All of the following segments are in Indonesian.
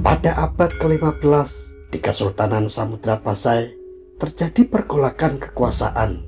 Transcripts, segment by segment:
Pada abad ke-15 di Kesultanan Samudra Pasai terjadi pergolakan kekuasaan.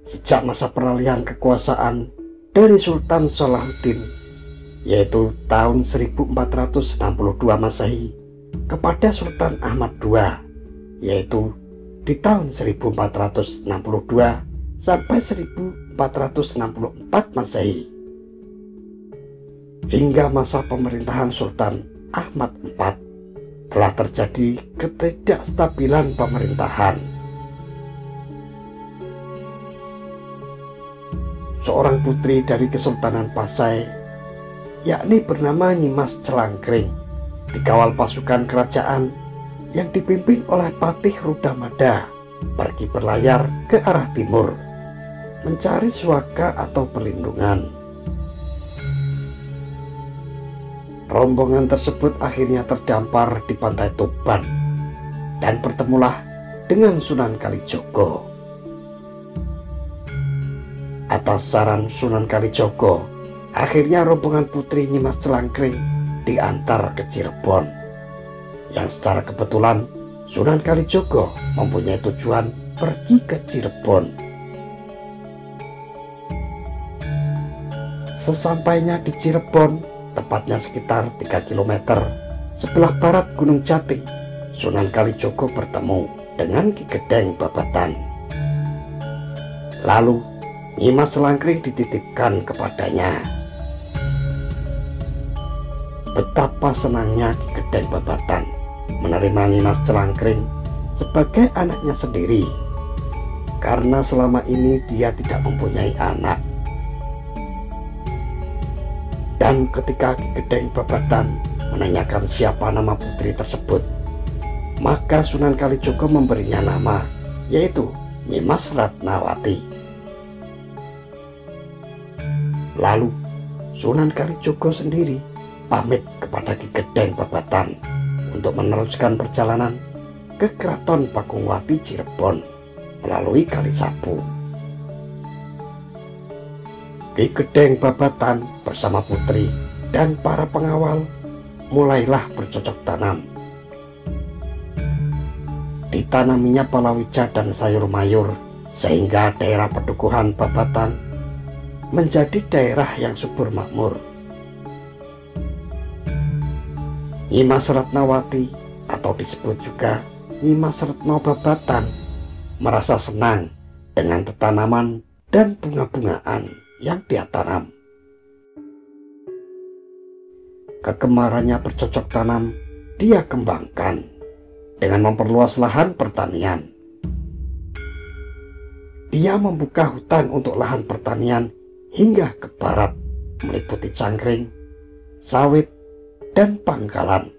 Sejak masa peralihan kekuasaan dari Sultan Salahuddin, yaitu tahun 1462 Masehi, kepada Sultan Ahmad II, yaitu di tahun 1462 sampai 1464 Masehi. Hingga masa pemerintahan Sultan Ahmad IV telah terjadi ketidakstabilan pemerintahan. Seorang putri dari Kesultanan Pasai, yakni bernama Nyimas Celangkring, dikawal pasukan kerajaan yang dipimpin oleh Patih Rudamada, pergi berlayar ke arah timur, mencari suaka atau perlindungan. Rombongan tersebut akhirnya terdampar di pantai Tuban dan bertemulah dengan Sunan Kalijogo. Atas saran Sunan Kalijogo, akhirnya rombongan putri Nyimas Celangkring diantar ke Cirebon, yang secara kebetulan Sunan Kalijogo mempunyai tujuan pergi ke Cirebon. Sesampainya di Cirebon, tepatnya sekitar 3 km sebelah barat Gunung Jati, Sunan Kalijogo bertemu dengan Ki Gedeng Babatan. Lalu Nyimas Celangkring dititipkan kepadanya. Betapa senangnya Ki Gedeng Babatan menerima Nyimas Celangkring sebagai anaknya sendiri, karena selama ini dia tidak mempunyai anak. Dan ketika Ki Gedeng Babatan menanyakan siapa nama putri tersebut, maka Sunan Kalijogo memberinya nama, yaitu Nyimas Ratnawati. Lalu Sunan Kalijogo sendiri pamit kepada Ki Gedeng Babatan untuk meneruskan perjalanan ke Keraton Pakungwati Cirebon melalui Kali Sapu. Ki Gedeng Babatan bersama putri dan para pengawal mulailah bercocok tanam. Ditanaminya palawija dan sayur mayur, sehingga daerah pedukuhan Babatan menjadi daerah yang subur makmur. Nyimas Ratnawati atau disebut juga Nyimas Retno Babatan merasa senang dengan tanaman dan bunga-bungaan yang dia tanam. Kegemarannya bercocok tanam dia kembangkan dengan memperluas lahan pertanian. Dia membuka hutan untuk lahan pertanian hingga ke barat, meliputi cangkring, sawit, dan pangkalan.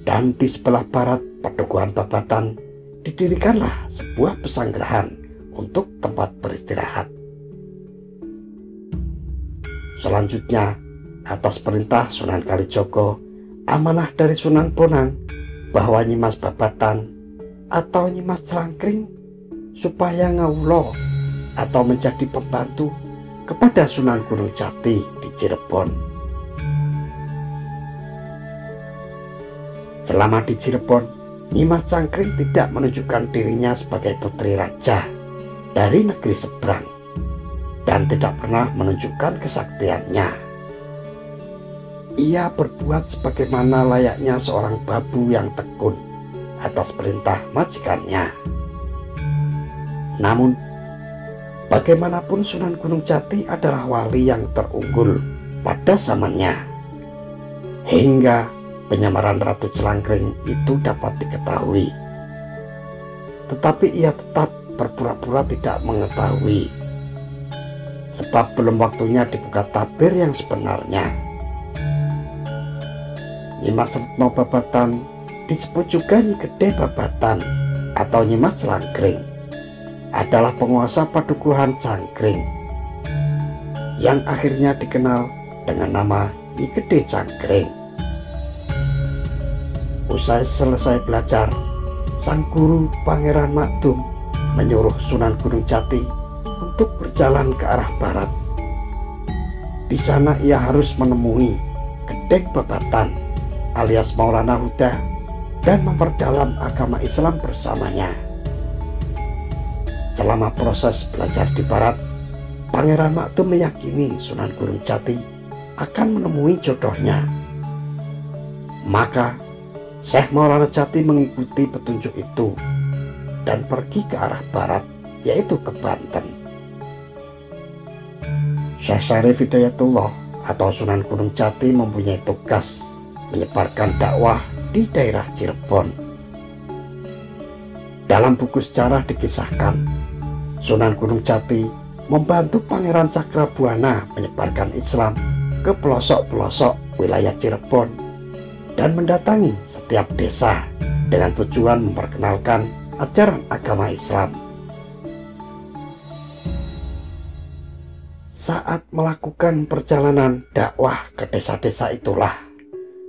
Dan di sebelah barat pedukuhan Babatan didirikanlah sebuah pesanggerahan untuk tempat beristirahat. Selanjutnya, atas perintah Sunan Kalijogo, amanah dari Sunan Bonang bahwa Nyimas Babatan atau Nyimas Celangkring supaya ngawulo atau menjadi pembantu kepada Sunan Gunung Jati di Cirebon. Selama di Cirebon, Nyimas Cangkring tidak menunjukkan dirinya sebagai putri raja dari negeri seberang dan tidak pernah menunjukkan kesaktiannya. Ia berbuat sebagaimana layaknya seorang babu yang tekun atas perintah majikannya. Namun, bagaimanapun Sunan Gunung Jati adalah wali yang terunggul pada zamannya, hingga penyamaran Ratu Celangkring itu dapat diketahui. Tetapi ia tetap berpura-pura tidak mengetahui, sebab belum waktunya dibuka tabir yang sebenarnya. Nyimas Retno Babatan disebut juga Nyi Gede Babatan atau Nyimas Celangkring adalah penguasa Padukuhan Cangkring yang akhirnya dikenal dengan nama Nyi Gede Cangkring. Usai selesai belajar, sang guru Pangeran Makdum menyuruh Sunan Gunung Jati untuk berjalan ke arah barat. Di sana ia harus menemui Gedeng Babatan alias Maulana Huda dan memperdalam agama Islam bersamanya. Selama proses belajar di barat, Pangeran Makdum meyakini Sunan Gunung Jati akan menemui jodohnya. Maka Syekh Maulana Jati mengikuti petunjuk itu dan pergi ke arah barat, yaitu ke Banten. Syekh Syarif Hidayatullah atau Sunan Gunung Jati mempunyai tugas menyebarkan dakwah di daerah Cirebon. Dalam buku sejarah dikisahkan, Sunan Gunung Jati membantu Pangeran Cakrabuana menyebarkan Islam ke pelosok-pelosok wilayah Cirebon dan mendatangi setiap desa dengan tujuan memperkenalkan ajaran agama Islam. Saat melakukan perjalanan dakwah ke desa-desa itulah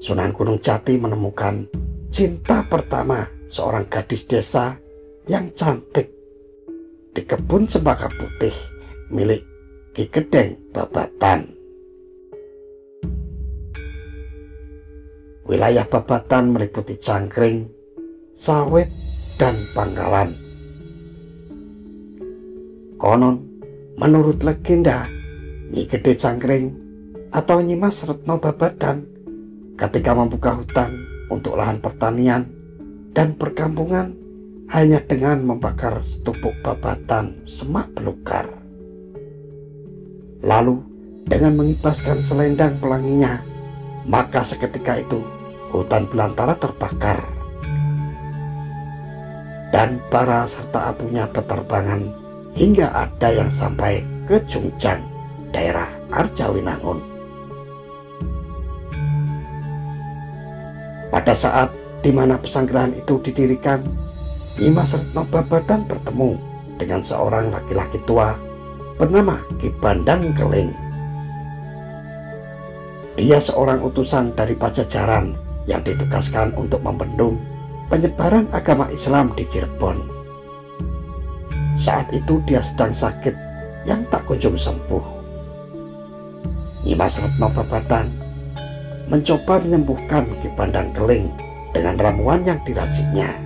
Sunan Gunung Jati menemukan cinta pertama seorang gadis desa yang cantik di kebun cempaka putih milik Ki Gedeng Babatan. Wilayah Babatan meliputi Cangkring, Sawit, dan Pangkalan. Konon, menurut legenda, Nyi Gede Cangkring atau Nyi Mas Retno Babatan ketika membuka hutan untuk lahan pertanian dan perkampungan hanya dengan membakar setupuk babatan semak belukar. Lalu dengan mengibaskan selendang pelanginya, maka seketika itu hutan belantara terbakar dan bara serta abunya berterbangan hingga ada yang sampai ke Jungjang, daerah Arjawinangun. Pada saat di mana pesanggrahan itu didirikan, Nyi Mas Retno Babatan bertemu dengan seorang laki-laki tua bernama Ki Bandang Keling. Dia seorang utusan dari Pajajaran yang ditugaskan untuk membendung penyebaran agama Islam di Cirebon. Saat itu dia sedang sakit yang tak kunjung sembuh. Nyi Mas Retno Babatan mencoba menyembuhkan Ki Bandang Keling dengan ramuan yang diraciknya.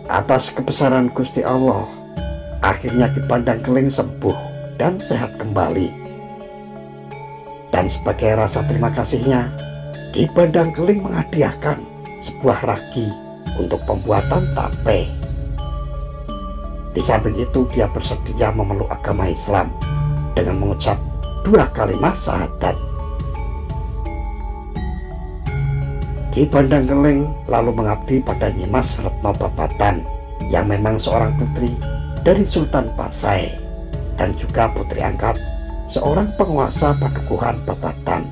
Atas kebesaran Gusti Allah, akhirnya Ki Bandang Keling sembuh dan sehat kembali. Dan sebagai rasa terima kasihnya, Ki Bandang Keling menghadiahkan sebuah ragi untuk pembuatan tape. Di samping itu dia bersedia memeluk agama Islam dengan mengucap 2 kalimat syahadat. Ki Bandang Keling lalu mengabdi pada Nyi Mas Retno Babatan yang memang seorang putri dari Sultan Pasai dan juga putri angkat seorang penguasa Padukuhan Babatan.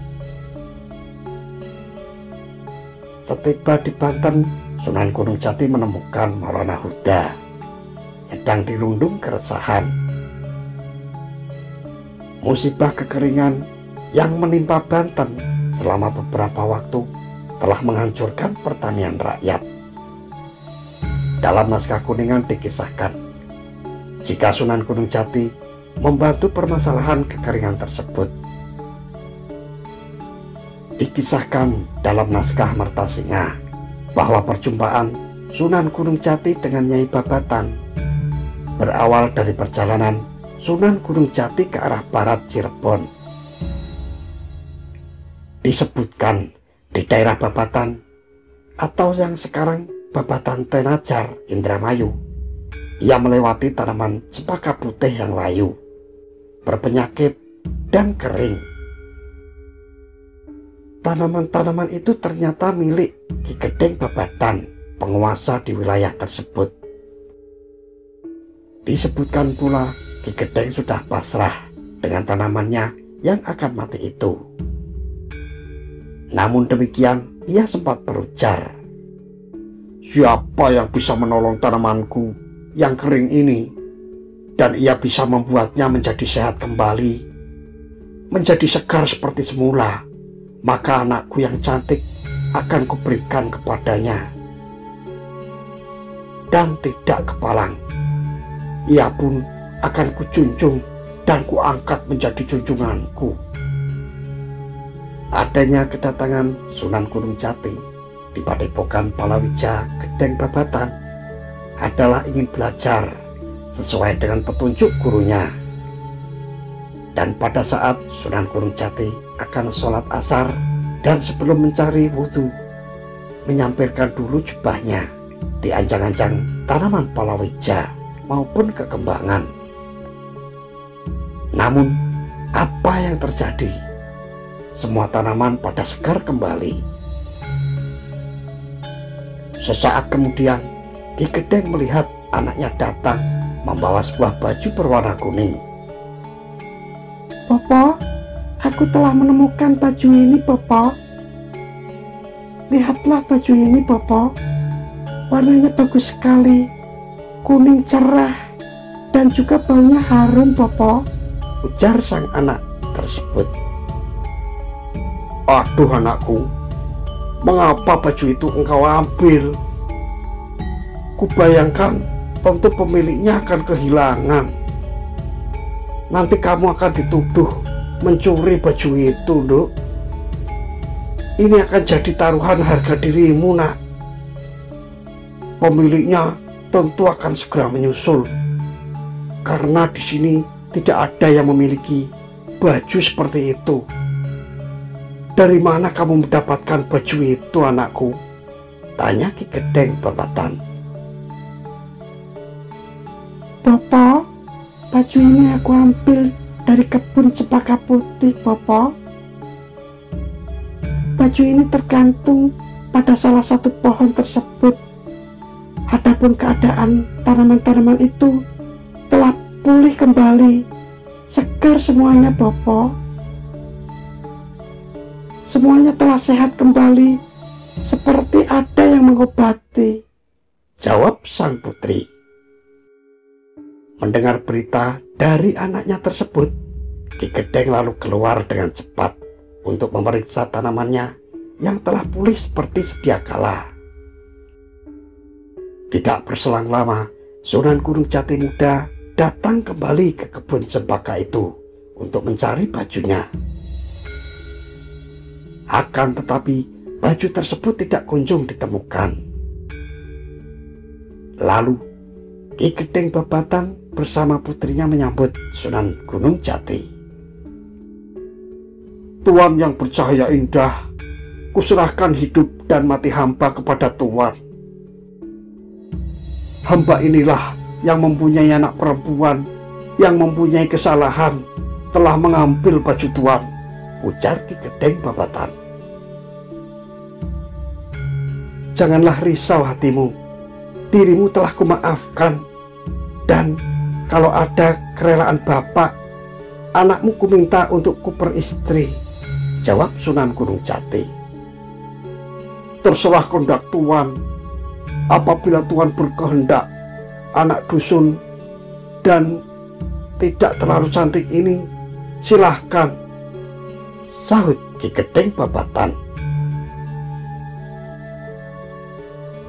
Setiba di Banten, Sunan Gunung Jati menemukan Maulana Huda sedang dirundung keresahan. Musibah kekeringan yang menimpa Banten selama beberapa waktu telah menghancurkan pertanian rakyat. Dalam naskah Kuningan dikisahkan, jika Sunan Gunung Jati membantu permasalahan kekeringan tersebut. Dikisahkan dalam naskah Mertasinga bahwa perjumpaan Sunan Gunung Jati dengan Nyai Babatan berawal dari perjalanan Sunan Gunung Jati ke arah barat Cirebon. Disebutkan di daerah Babatan atau yang sekarang Babatan Tenajar, Indramayu, ia melewati tanaman cempaka putih yang layu, berpenyakit, dan kering. Tanaman-tanaman itu ternyata milik Ki Gedeng Babatan, penguasa di wilayah tersebut. Disebutkan pula Ki Gedeng sudah pasrah dengan tanamannya yang akan mati itu. Namun demikian, ia sempat berujar, "Siapa yang bisa menolong tanamanku yang kering ini dan ia bisa membuatnya menjadi sehat kembali, menjadi segar seperti semula, maka anakku yang cantik akan kuberikan kepadanya. Dan tidak kepalang, ia pun akan kujunjung dan kuangkat menjadi junjunganku. Adanya kedatangan Sunan Gunung Jati di Padepokan Palawija Gedeng Babatan adalah ingin belajar sesuai dengan petunjuk gurunya. Dan pada saat Sunan Gunung Jati akan sholat asar dan sebelum mencari wudhu, menyampirkan dulu jubahnya di anjang-anjang tanaman palawija maupun kekembangan. Namun apa yang terjadi? Semua tanaman pada segar kembali. Sesaat kemudian Ki Gedeng melihat anaknya datang membawa sebuah baju berwarna kuning. Bopo, aku telah menemukan baju ini, Bopo. Lihatlah baju ini, Bopo. Warnanya bagus sekali, kuning cerah, dan juga baunya harum, Bopo, ujar sang anak tersebut. Aduh anakku, mengapa baju itu engkau ambil? Kubayangkan tentu pemiliknya akan kehilangan. Nanti kamu akan dituduh mencuri baju itu, Nduk. Ini akan jadi taruhan harga dirimu, Nak. Pemiliknya tentu akan segera menyusul, karena di sini tidak ada yang memiliki baju seperti itu. Dari mana kamu mendapatkan baju itu, anakku? Tanya Ki Gedeng Babatan. Bopo, baju ini aku ambil dari kebun cempaka putih, Bopo. Baju ini tergantung pada salah satu pohon tersebut. Adapun keadaan tanaman-tanaman itu telah pulih kembali, segar semuanya, Bopo. Semuanya telah sehat kembali, seperti ada yang mengobati, jawab sang putri. Mendengar berita dari anaknya tersebut, Ki Gedeng lalu keluar dengan cepat untuk memeriksa tanamannya yang telah pulih seperti sedia kala. Tidak berselang lama, Sunan Gunung Jati muda datang kembali ke kebun cempaka itu untuk mencari bajunya. Akan tetapi baju tersebut tidak kunjung ditemukan. Lalu Ki Gedeng Babatan bersama putrinya menyambut Sunan Gunung Jati. Tuan yang bercahaya indah, kuserahkan hidup dan mati hamba kepada Tuan. Hamba inilah yang mempunyai anak perempuan yang mempunyai kesalahan telah mengambil baju Tuan, ujar Ki Gedeng Babatan. Janganlah risau hatimu, dirimu telah kumaafkan, dan kalau ada kerelaan bapak, anakmu kuminta untuk kuperistri, jawab Sunan Gunung Jati. Terserah kehendak Tuan. Apabila Tuan berkehendak anak dusun dan tidak terlalu cantik ini, silahkan, sahut Ki Gedeng Babatan.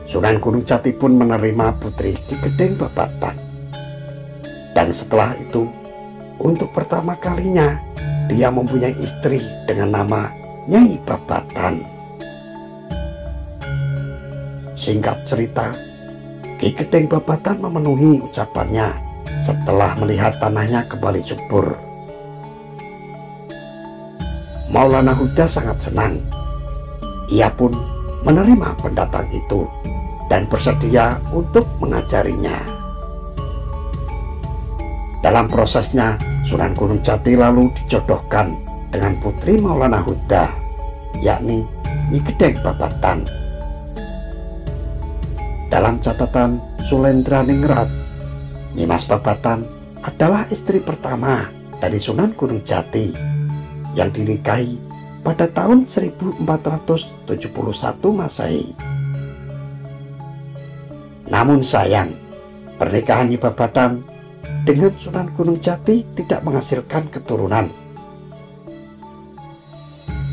Sunan Gunung Jati pun menerima putri Ki Gedeng Babatan. Dan setelah itu, untuk pertama kalinya, dia mempunyai istri dengan nama Nyai Babatan. Singkat cerita, Ki Gedeng Babatan memenuhi ucapannya setelah melihat tanahnya kembali subur. Maulana Huda sangat senang. Ia pun menerima pendatang itu dan bersedia untuk mengajarinya. Dalam prosesnya, Sunan Gunung Jati lalu dijodohkan dengan putri Maulana Huda, yakni Nyi Gedeng Babatan. Dalam catatan Sulendraniningrat, Nyimas Babatan adalah istri pertama dari Sunan Gunung Jati yang dinikahi pada tahun 1471 Masehi. Namun sayang, pernikahan Nyi Babatan dengan Sunan Gunung Jati tidak menghasilkan keturunan.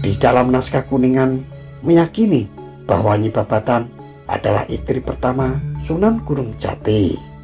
Di dalam naskah Kuningan meyakini bahwa Nyi Babatan adalah istri pertama Sunan Gunung Jati.